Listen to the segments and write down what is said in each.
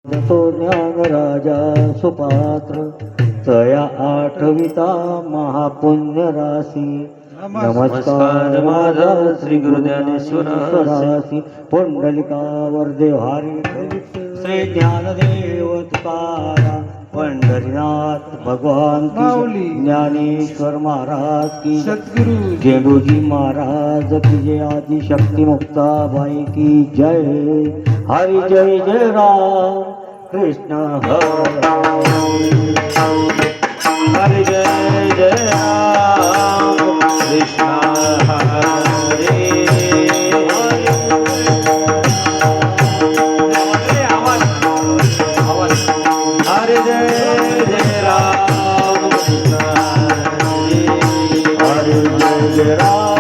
तो ज्ञान राजा सुपात्र तया आठविता महापुण्य राशी नमस्कार माझा श्री गुरु ज्ञानेश्वरासी पुंडलिकावर देवारी श्री ज्ञानदेव तुकाराम पंढरीनाथ भगवान की ज्ञानेश्वर महाराज की सद्गुरु गेडूजी महाराज की जय आदि शक्ति मुक्ताबाई की जय हरि जय जय राम कृष्ण हरि जय जय राम कृष्ण हरे हरि जय जय राम कृष्ण हरि जय जय राम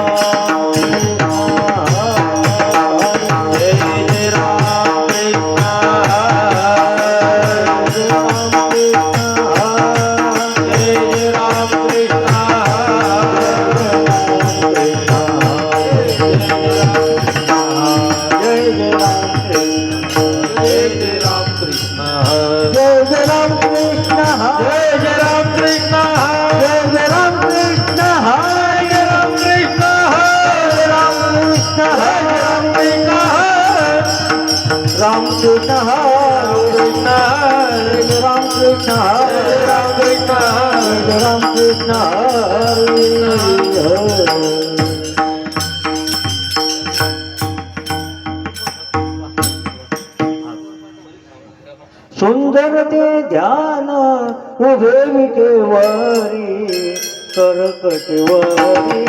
राम कृष्ण हरे राम कृष्ण हरे राम कृष्ण हरे राम कृष्ण हरे सुंदर ते ध्यान उभे विटेवरी करकटेवरी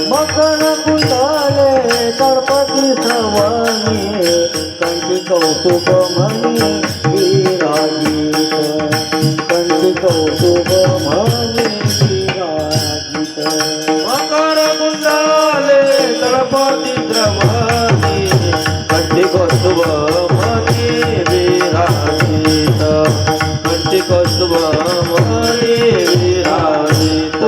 मकर कुंडले कर्पती श्रवणी कंठी कौतुक म्हणी विराजित कंठी कौतुक म्हणी विराजित मकर कुंडले कर्पती श्रवणी कंठी कौतुक म्हणी विराजित कंठी कौतुक म्हणी विराजित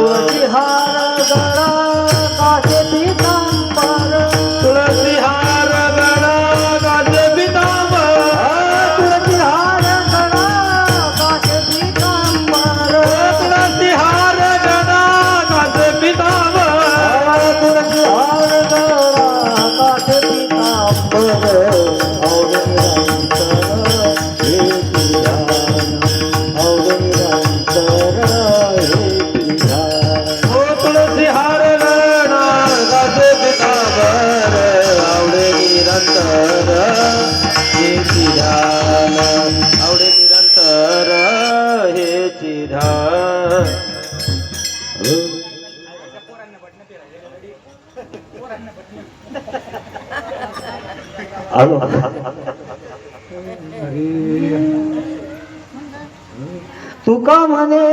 तुका म्हणे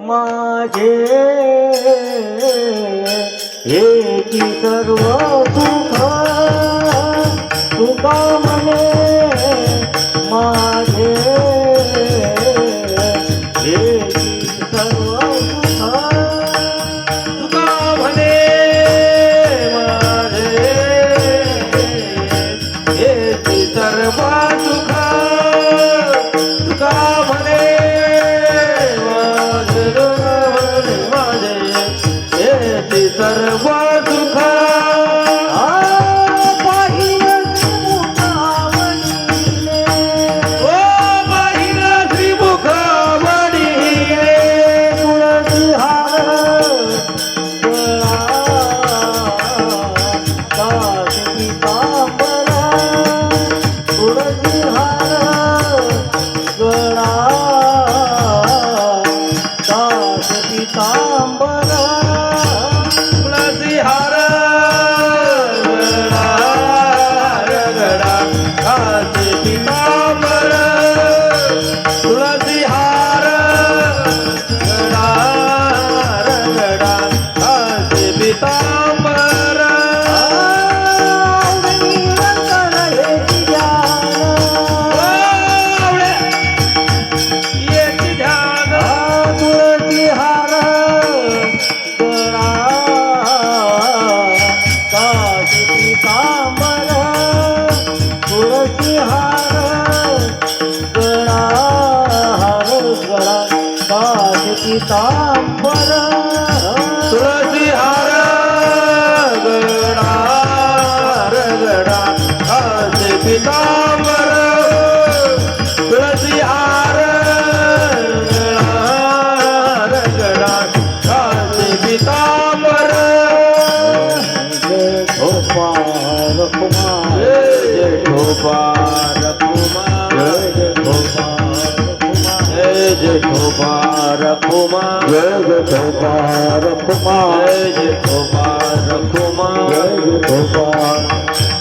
माझे हेची सर्व सुख तुका म्हणे माझे हेची सर्व सुख तुका म्हणे माझे हेची सर्व सुख तुका म्हणे सर्व सुख पाहिजे गळा हार गळा काश पितांबर तुळसी हार गडा गडा कासे पितांबर तुळसी हार गडा कासे पितांबर जय गोपाल कुमार जय गोपाल कुमार जय गोपाल कुमार जय गोपाल कुमार जय गोपाल कुमार जय गोपाल कुमार जय गोपाल